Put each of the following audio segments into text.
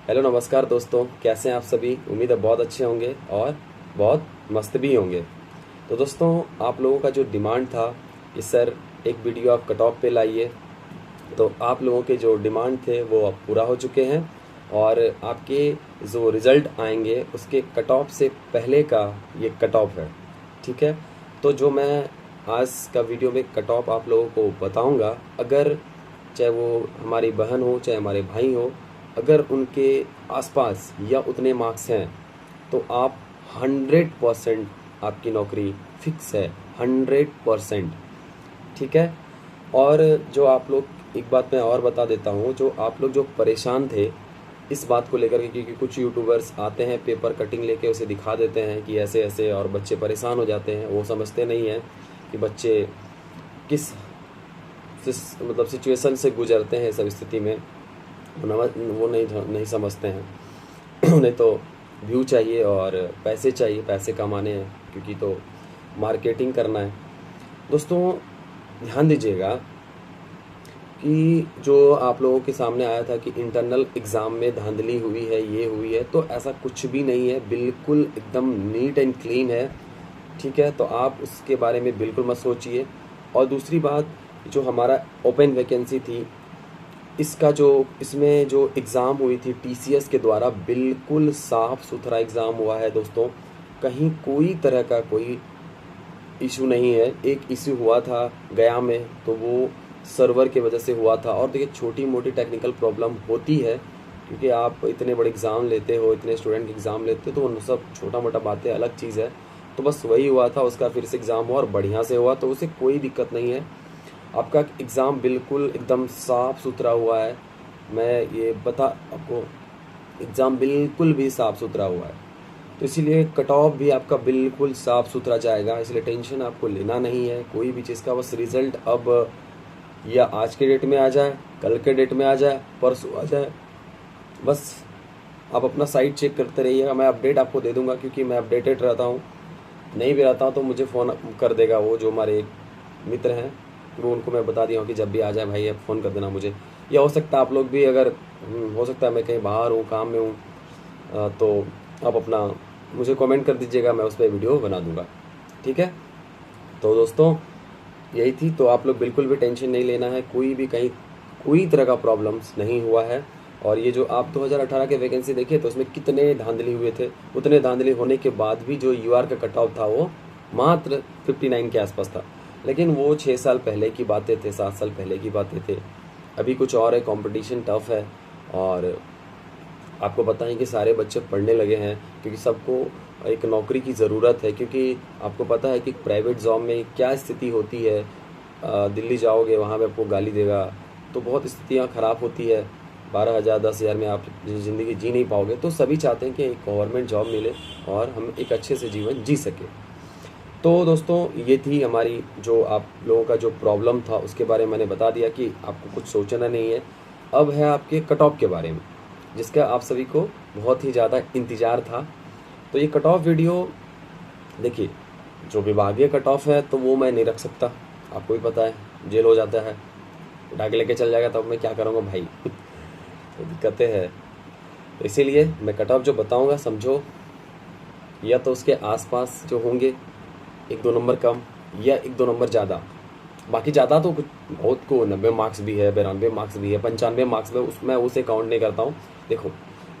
Hello नमस्कार दोस्तों, कैसे हैं आप सभी। उम्मीद है बहुत अच्छे होंगे और बहुत मस्त भी होंगे। तो दोस्तों, आप लोगों का जो डिमांड था कि सर एक वीडियो आप कट ऑफ पे लाइए, तो आप लोगों के जो डिमांड थे वो अब पूरा हो चुके हैं। और आपके जो रिज़ल्ट आएंगे उसके कट ऑफ से पहले का ये कट ऑफ है, ठीक है। तो जो मैं आज का वीडियो में कट ऑफ आप लोगों को बताऊंगा, अगर चाहे वो हमारी बहन हो चाहे हमारे भाई हो, अगर उनके आसपास या उतने मार्क्स हैं तो आप 100% आपकी नौकरी फिक्स है, 100%, ठीक है। और जो आप लोग, एक बात मैं और बता देता हूँ, जो आप लोग जो परेशान थे इस बात को लेकर के, क्योंकि कुछ यूट्यूबर्स आते हैं पेपर कटिंग लेके उसे दिखा देते हैं कि ऐसे ऐसे, और बच्चे परेशान हो जाते हैं। वो समझते नहीं हैं कि बच्चे किस मतलब सिचुएशन से गुजरते हैं सब स्थिति में। वो नहीं समझते हैं। उन्हें तो व्यू चाहिए और पैसे चाहिए, पैसे कमाने हैं, क्योंकि तो मार्केटिंग करना है। दोस्तों, ध्यान दीजिएगा कि जो आप लोगों के सामने आया था कि इंटरनल एग्ज़ाम में धांधली हुई है, ये हुई है, तो ऐसा कुछ भी नहीं है। बिल्कुल एकदम नीट एंड क्लीन है, ठीक है। तो आप उसके बारे में बिल्कुल मत सोचिए। और दूसरी बात, जो हमारा ओपन वैकेंसी थी, इसका जो इसमें जो एग्ज़ाम हुई थी टीसीएस के द्वारा, बिल्कुल साफ सुथरा एग्ज़ाम हुआ है दोस्तों। कहीं कोई तरह का कोई इशू नहीं है। एक इशू हुआ था गया में, तो वो सर्वर की वजह से हुआ था। और देखिए, छोटी मोटी टेक्निकल प्रॉब्लम होती है, क्योंकि आप इतने बड़े एग्ज़ाम लेते हो, इतने स्टूडेंट एग्ज़ाम लेते हो, तो वो सब छोटा मोटा बातें अलग चीज़ है। तो बस वही हुआ था, उसका फिर से एग्ज़ाम हुआ और बढ़िया से हुआ, तो उसे कोई दिक्कत नहीं है। आपका एग्ज़ाम बिल्कुल एकदम साफ़ सुथरा हुआ है। मैं ये बता आपको, एग्ज़ाम बिल्कुल भी साफ़ सुथरा हुआ है। तो इसीलिए कट ऑफ भी आपका बिल्कुल साफ़ सुथरा जाएगा, इसलिए टेंशन आपको लेना नहीं है कोई भी चीज़ का। बस रिज़ल्ट अब या आज के डेट में आ जाए, कल के डेट में आ जाए, परसों आ जाए, बस आप अपना साइट चेक करते रहिएगा। मैं अपडेट आपको दे दूंगा, क्योंकि मैं अपडेटेड रहता हूँ। नहीं भी रहता हूँ तो मुझे फ़ोन कर देगा वो जो हमारे मित्र हैं, वो उनको मैं बता दिया हूँ कि जब भी आ जाए भाई आप फ़ोन कर देना मुझे। या हो सकता है आप लोग भी, अगर हो सकता है मैं कहीं बाहर हूँ, काम में हूँ, तो आप अपना मुझे कमेंट कर दीजिएगा, मैं उस पर वीडियो बना दूंगा, ठीक है। तो दोस्तों, यही थी। तो आप लोग बिल्कुल भी टेंशन नहीं लेना है, कोई भी कहीं कोई तरह का प्रॉब्लम्स नहीं हुआ है। और ये जो आप 2018 के वैकेंसी देखे तो उसमें कितने धांधली हुए थे, उतने धांधली होने के बाद भी जो यूआर का कट ऑफ था वो मात्र 59 के आसपास था। लेकिन वो 6 साल पहले की बातें थे, 7 साल पहले की बातें थे। अभी कुछ और है, कंपटीशन टफ है। और आपको बताएं कि सारे बच्चे पढ़ने लगे हैं, क्योंकि सबको एक नौकरी की ज़रूरत है। क्योंकि आपको पता है कि प्राइवेट जॉब में क्या स्थिति होती है। दिल्ली जाओगे, वहाँ पे आपको गाली देगा, तो बहुत स्थितियाँ ख़राब होती है। 12,000 10,000 में आप ज़िंदगी जी नहीं पाओगे। तो सभी चाहते हैं कि एक गवर्नमेंट जॉब मिले और हम एक अच्छे से जीवन जी सके। तो दोस्तों, ये थी हमारी जो आप लोगों का जो प्रॉब्लम था, उसके बारे में मैंने बता दिया कि आपको कुछ सोचना नहीं है। अब है आपके कट ऑफ के बारे में, जिसका आप सभी को बहुत ही ज़्यादा इंतज़ार था। तो ये कट ऑफ वीडियो, देखिए, जो विभागीय कट ऑफ है तो वो मैं नहीं रख सकता, आपको भी पता है, जेल हो जाता है, उठा के लेके चल जाएगा, तब मैं क्या करूँगा भाई। तो दिक्कतें हैं। तो इसीलिए मैं कट ऑफ जो बताऊँगा, समझो या तो उसके आसपास जो होंगे 1-2 नंबर कम, या 1-2 नंबर ज़्यादा। बाकी ज़्यादा तो कुछ बहुत को 90 मार्क्स भी है, 92 मार्क्स भी है, 95 मार्क्स में, उसमें उसे काउंट नहीं करता हूँ। देखो,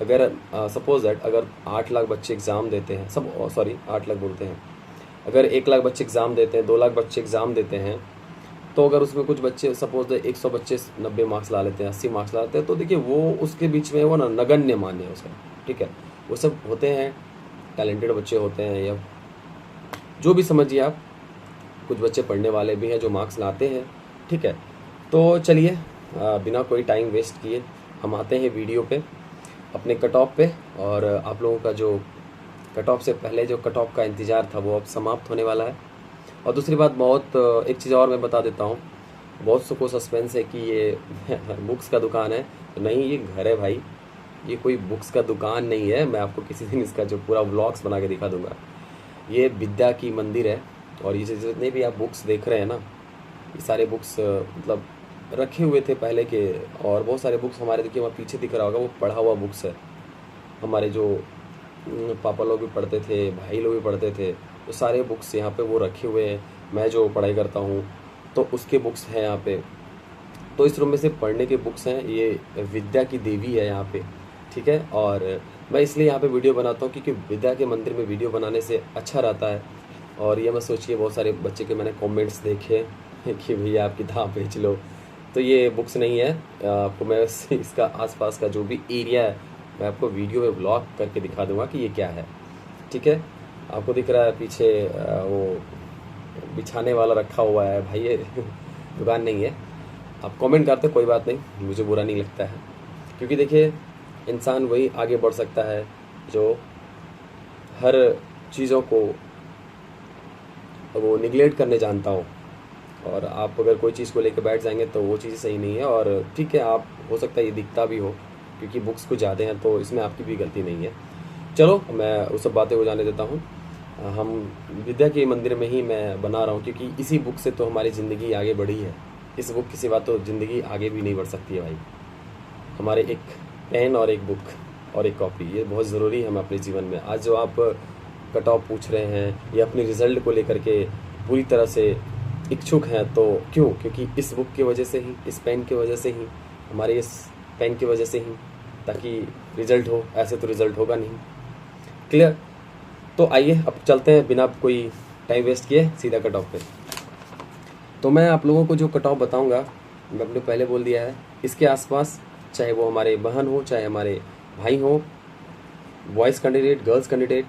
अगर सपोज दैट अगर 8 लाख बच्चे एग्ज़ाम देते हैं, सब सॉरी 8 लाख बोलते हैं, अगर 1 लाख बच्चे एग्ज़ाम देते हैं, 2 लाख बच्चे एग्ज़ाम देते हैं, तो अगर उसमें कुछ बच्चे सपोज दैट 100 बच्चे 90 मार्क्स ला लेते हैं, 80 मार्क्स ला लेते हैं, तो देखिए वो उसके बीच में वो ना नगण्य मान्य है उसका, ठीक है। वो सब होते हैं, टैलेंटेड बच्चे होते हैं, या जो भी समझिए आप। कुछ बच्चे पढ़ने वाले भी हैं जो मार्क्स लाते हैं, ठीक है। तो चलिए, बिना कोई टाइम वेस्ट किए हम आते हैं वीडियो पे, अपने कट ऑफ पे। और आप लोगों का जो कट ऑफ से पहले जो कट ऑफ का इंतज़ार था वो अब समाप्त होने वाला है। और दूसरी बात, बहुत एक चीज़ और मैं बता देता हूँ, बहुत सबको सस्पेंस है कि ये बुक्स का दुकान है। तो नहीं, ये घर है भाई, ये कोई बुक्स का दुकान नहीं है। मैं आपको किसी दिन इसका जो पूरा व्लॉग्स बना के दिखा दूंगा। ये विद्या की मंदिर है। और ये जितने भी आप बुक्स देख रहे हैं ना, ये सारे बुक्स मतलब रखे हुए थे पहले के। और बहुत सारे बुक्स हमारे, देखिए वहाँ पीछे दिख रहा होगा, वो पढ़ा हुआ बुक्स है, हमारे जो पापा लोग भी पढ़ते थे, भाई लोग भी पढ़ते थे, तो सारे बुक्स यहाँ पे वो रखे हुए हैं। मैं जो पढ़ाई करता हूँ तो उसके बुक्स हैं यहाँ पे। तो इस रूम में से पढ़ने के बुक्स हैं। ये विद्या की देवी है यहाँ पे, ठीक है। और मैं इसलिए यहाँ पे वीडियो बनाता हूँ क्योंकि विद्या के मंदिर में वीडियो बनाने से अच्छा रहता है। और ये मैं सोचिए बहुत सारे बच्चे के मैंने कमेंट्स देखे कि भैया आप किताब बेच लो। तो ये बुक्स नहीं है, आपको मैं इसका आसपास का जो भी एरिया है मैं आपको वीडियो में ब्लॉग करके दिखा दूंगा कि ये क्या है, ठीक है। आपको दिख रहा है पीछे वो बिछाने वाला रखा हुआ है भाई, ये दुकान नहीं है। आप कमेंट करते कोई बात नहीं, मुझे बुरा नहीं लगता है, क्योंकि देखिए इंसान वही आगे बढ़ सकता है जो हर चीज़ों को वो निगलेक्ट करने जानता हो। और आप अगर कोई चीज़ को लेकर बैठ जाएंगे तो वो चीज़ सही नहीं है। और ठीक है, आप हो सकता है ये दिखता भी हो क्योंकि बुक्स कुछ ज़्यादा हैं, तो इसमें आपकी भी गलती नहीं है। चलो मैं उस सब बातें को जाने देता हूँ। हम विद्या के मंदिर में ही मैं बना रहा हूँ क्योंकि इसी बुक से तो हमारी ज़िंदगी आगे बढ़ी है। इस बुक के सिवा तो ज़िंदगी आगे भी नहीं बढ़ सकती है भाई। हमारे एक पेन और एक बुक और एक कॉपी, ये बहुत ज़रूरी है हमें अपने जीवन में। आज जो आप कट ऑफ पूछ रहे हैं या अपने रिज़ल्ट को लेकर के पूरी तरह से इच्छुक हैं, तो क्यों? क्योंकि इस बुक की वजह से ही, इस पेन की वजह से ही, हमारे इस पेन की वजह से ही, ताकि रिज़ल्ट हो। ऐसे तो रिज़ल्ट होगा नहीं। क्लियर? तो आइए अब चलते हैं बिना कोई टाइम वेस्ट किए सीधा कट ऑफ पे। तो मैं आप लोगों को जो कट ऑफ बताऊँगा, मैं अपने पहले बोल दिया है, इसके आसपास चाहे वो हमारे बहन हो, चाहे हमारे भाई हो, बॉयज़ कैंडिडेट, गर्ल्स कैंडिडेट,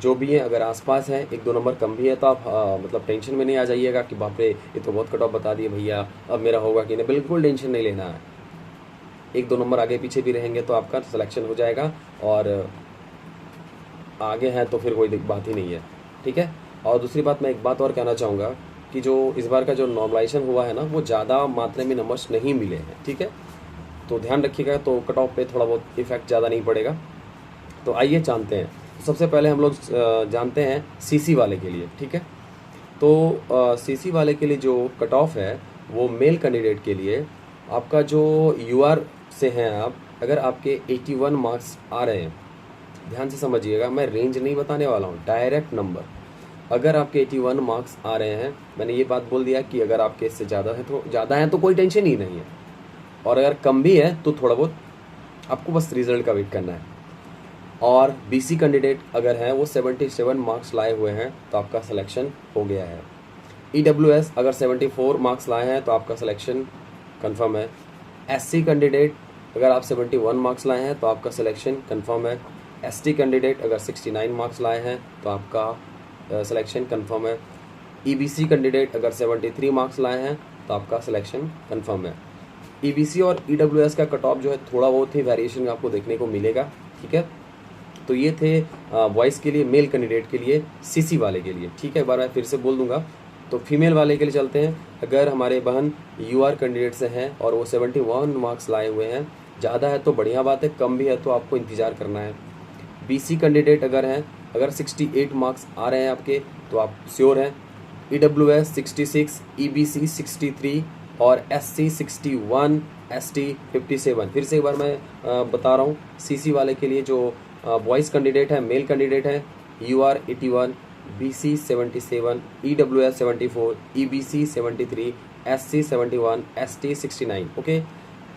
जो भी है, अगर आसपास है, 1-2 नंबर कम भी है तो आप मतलब टेंशन में नहीं आ जाइएगा कि बाप रे ये तो बहुत कट ऑफ बता दिए भैया, अब मेरा होगा कि नहीं। बिल्कुल टेंशन नहीं लेना है। 1-2 नंबर आगे पीछे भी रहेंगे तो आपका सिलेक्शन हो जाएगा, और आगे हैं तो फिर कोई बात ही नहीं है, ठीक है। और दूसरी बात, मैं एक बात और कहना चाहूँगा कि जो इस बार का जो नॉर्मलाइजेशन हुआ है ना, वो ज़्यादा मात्रा में नंबर्स नहीं मिले हैं, ठीक है। तो ध्यान रखिएगा, तो कट ऑफ पे थोड़ा बहुत इफेक्ट ज़्यादा नहीं पड़ेगा। तो आइए जानते हैं। सबसे पहले हम लोग जानते हैं सीसी वाले के लिए, ठीक है। तो सीसी वाले के लिए जो कट ऑफ है वो मेल कैंडिडेट के लिए आपका जो यूआर से हैं आप, अगर आपके 81 मार्क्स आ रहे हैं, ध्यान से समझिएगा, मैं रेंज नहीं बताने वाला हूँ, डायरेक्ट नंबर। अगर आपके 81 मार्क्स आ रहे हैं, मैंने ये बात बोल दिया कि अगर आपके इससे ज़्यादा है तो कोई टेंशन ही नहीं है, और अगर कम भी है तो थोड़ा बहुत आपको बस रिजल्ट का वेट करना है। और बीसी कैंडिडेट अगर हैं वो 77 मार्क्स लाए हुए हैं तो आपका सिलेक्शन हो गया है। ईडब्ल्यूएस अगर 74 मार्क्स लाए हैं तो आपका सिलेक्शन कंफर्म है। एससी कैंडिडेट अगर आप 71 मार्क्स लाए हैं तो आपका सिलेक्शन कंफर्म है। एसटी कैंडिडेट अगर 69 मार्क्स लाए हैं तो आपका सिलेक्शन कंफर्म है। ईबीसी कैंडिडेट अगर 73 मार्क्स लाए हैं तो आपका सिलेक्शन कंफर्म है। ईबीसी और ईडब्ल्यूएस का कट ऑफ जो है थोड़ा बहुत ही वेरिएशन आपको देखने को मिलेगा, ठीक है। तो ये थे बॉयज़ के लिए, मेल कैंडिडेट के लिए, सीसी वाले के लिए, ठीक है। एक बार मैं फिर से बोल दूंगा। तो फीमेल वाले के लिए चलते हैं। अगर हमारे बहन यूआर कैंडिडेट से हैं और वो 71 मार्क्स लाए हुए हैं, ज़्यादा है तो बढ़िया बात है, कम भी है तो आपको इंतज़ार करना है। बीसी कैंडिडेट अगर हैं, अगर 68 मार्क्स आ रहे हैं आपके तो आप श्योर हैं। ईडब्ल्यूएस 66, ईबीसी 63 और एससी 61, एसटी 57। फिर से एक बार मैं बता रहा हूँ, सीसी वाले के लिए जो बॉयज़ कैंडिडेट है, मेल कैंडिडेट है, UR 81, BC 77, EWS 74, EBC 73, SC 71, ST 69। Okay,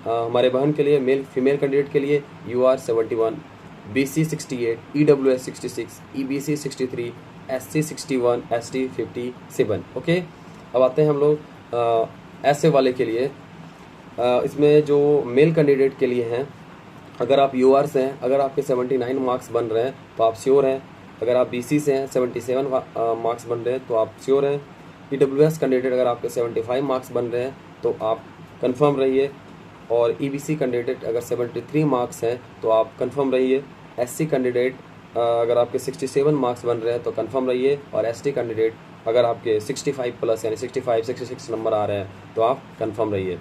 हमारे बहन के लिए मेल फीमेल कैंडिडेट के लिए UR 71, BC 68, EWS 66, EBC 63, SC 61, ST 57। Okay, अब आते हैं हम लोग ऐसे वाले के लिए। इसमें जो मेल कैंडिडेट के लिए हैं, अगर आप यूआर से हैं, अगर आपके 79 मार्क्स बन रहे हैं तो आप श्योर हैं। अगर आप बीसी से हैं, 77 मार्क्स बन रहे हैं तो आप श्योर हैं। ईडब्ल्यूएस कैंडिडेट अगर आपके 75 मार्क्स बन रहे हैं तो आप कंफर्म रहिए। और ईबीसी कैंडिडेट अगर 73 मार्क्स हैं तो आप कंफर्म रहिए। एससी कैंडिडेट अगर आपके 67 मार्क्स बन रहे हैं तो कंफर्म रहिए। और एसटी कैंडिडेट अगर आपके 65 प्लस यानी 65, 66 नंबर आ रहे हैं तो आप कंफर्म रहिए।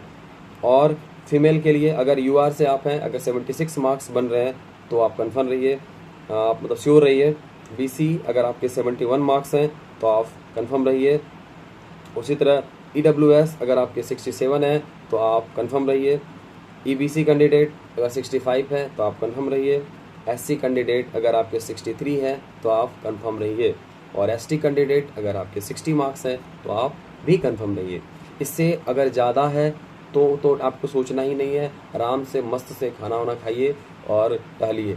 और फीमेल के लिए अगर यूआर से आप हैं, अगर 76 मार्क्स बन रहे हैं तो आप कंफर्म रहिए, आप मतलब श्योर रहिए। बीसी अगर आपके 71 मार्क्स हैं तो आप कंफर्म रहिए। उसी तरह ईडब्ल्यूएस अगर आपके 67 हैं तो आप कंफर्म रहिए। ईबीसी कैंडिडेट अगर 65 है तो आप कंफर्म रहिए। SC कैंडिडेट अगर आपके 63 है तो आप कंफर्म रहिए, और ST कैंडिडेट अगर आपके 60 मार्क्स हैं तो आप भी कंफर्म रहिए। इससे अगर ज़्यादा है तो आपको सोचना ही नहीं है, आराम से मस्त से खाना वाना खाइए और टहलिए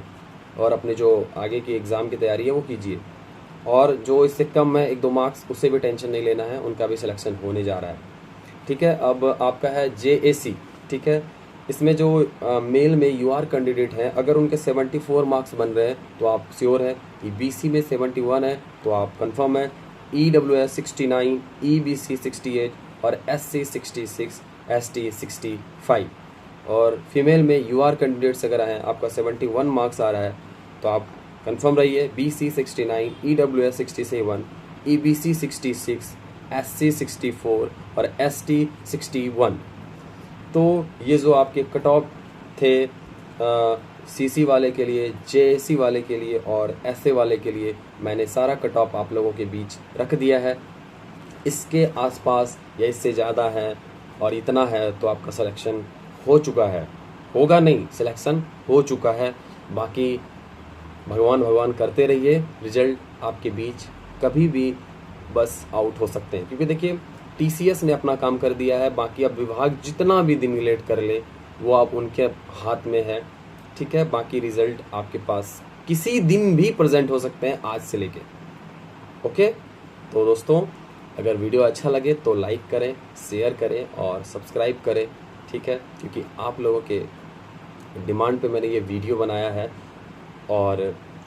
और अपने जो आगे की एग्ज़ाम की तैयारी है वो कीजिए। और जो इससे कम है 1-2 मार्क्स, उससे भी टेंशन नहीं लेना है, उनका भी सिलेक्शन होने जा रहा है। ठीक है, अब आपका है JAC। ठीक है, इसमें जो मेल में UR कैंडिडेट हैं, अगर उनके 74 मार्क्स बन रहे हैं तो आप श्योर है। BC में 71 है तो आप कंफर्म है। EWS 69, EBC 68 और SC 66, ST 65। और फीमेल में UR कैंडिडेट्स अगर हैं, आपका 71 मार्क्स आ रहा है तो आप कंफर्म रहिए। BC 69, EWS 67, EBC 66, SC 64 और ST 61। तो ये जो आपके कट ऑफ थे CC वाले के लिए, JAC वाले के लिए और SA वाले के लिए, मैंने सारा कट ऑफ आप लोगों के बीच रख दिया है। इसके आसपास या इससे ज़्यादा है और इतना है तो आपका सिलेक्शन हो चुका है, होगा नहीं, सिलेक्शन हो चुका है। बाकी भगवान करते रहिए, रिजल्ट आपके बीच कभी भी बस आउट हो सकते हैं, क्योंकि देखिए TCS ने अपना काम कर दिया है। बाकी अब विभाग जितना भी दिन लेट कर ले वो आप उनके हाथ में है। ठीक है, बाकी रिजल्ट आपके पास किसी दिन भी प्रेजेंट हो सकते हैं आज से लेके। ओके, तो दोस्तों अगर वीडियो अच्छा लगे तो लाइक करें, शेयर करें और सब्सक्राइब करें। ठीक है, क्योंकि आप लोगों के डिमांड पे मैंने ये वीडियो बनाया है। और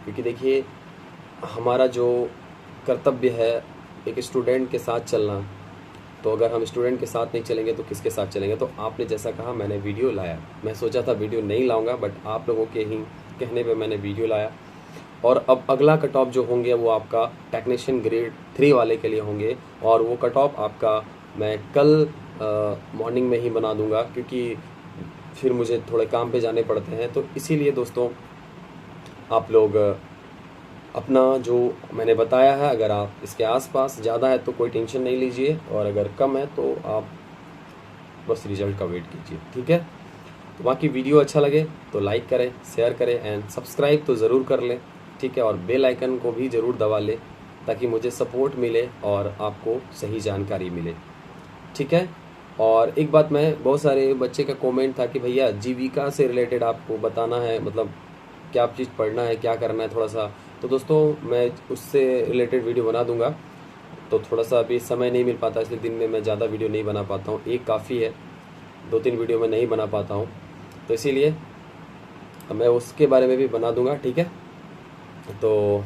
क्योंकि देखिए हमारा जो कर्तव्य है एक स्टूडेंट के साथ चलना, तो अगर हम स्टूडेंट के साथ नहीं चलेंगे तो किसके साथ चलेंगे। तो आपने जैसा कहा मैंने वीडियो लाया। मैं सोचा था वीडियो नहीं लाऊंगा, बट आप लोगों के ही कहने पे मैंने वीडियो लाया। और अब अगला कट ऑफ जो होंगे वो आपका टेक्नीशियन ग्रेड 3 वाले के लिए होंगे, और वो कट ऑफ आपका मैं कल मॉर्निंग में ही बना दूंगा, क्योंकि फिर मुझे थोड़े काम पे जाने पड़ते हैं। तो इसीलिए दोस्तों आप लोग अपना जो मैंने बताया है, अगर आप इसके आसपास ज़्यादा है तो कोई टेंशन नहीं लीजिए, और अगर कम है तो आप बस रिजल्ट का वेट कीजिए। ठीक है, तो बाकी वीडियो अच्छा लगे तो लाइक करें, शेयर करें एंड सब्सक्राइब तो ज़रूर कर लें। ठीक है, और बेल आइकन को भी ज़रूर दबा लें ताकि मुझे सपोर्ट मिले और आपको सही जानकारी मिले। ठीक है, और एक बात, मैं बहुत सारे बच्चे का कमेंट था कि भैया जीविका से रिलेटेड आपको बताना है, मतलब क्या चीज़ पढ़ना है, क्या करना है थोड़ा सा। तो दोस्तों मैं उससे रिलेटेड वीडियो बना दूंगा, तो थोड़ा सा अभी समय नहीं मिल पाता, इसलिए दिन में मैं ज़्यादा वीडियो नहीं बना पाता हूँ। एक काफ़ी है, 2-3 वीडियो मैं नहीं बना पाता हूँ, तो इसीलिए मैं उसके बारे में भी बना दूंगा। ठीक है, तो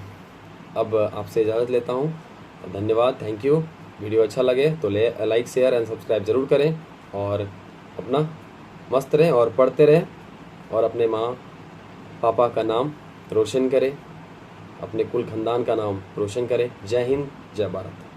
अब आपसे इजाज़त लेता हूँ। धन्यवाद, थैंक यू। वीडियो अच्छा लगे तो लाइक शेयर एंड सब्सक्राइब ज़रूर करें, और अपना मस्त रहें और पढ़ते रहें, और अपने माँ पापा का नाम रोशन करें, अपने कुल खानदान का नाम रोशन करें। जय हिंद, जय भारत।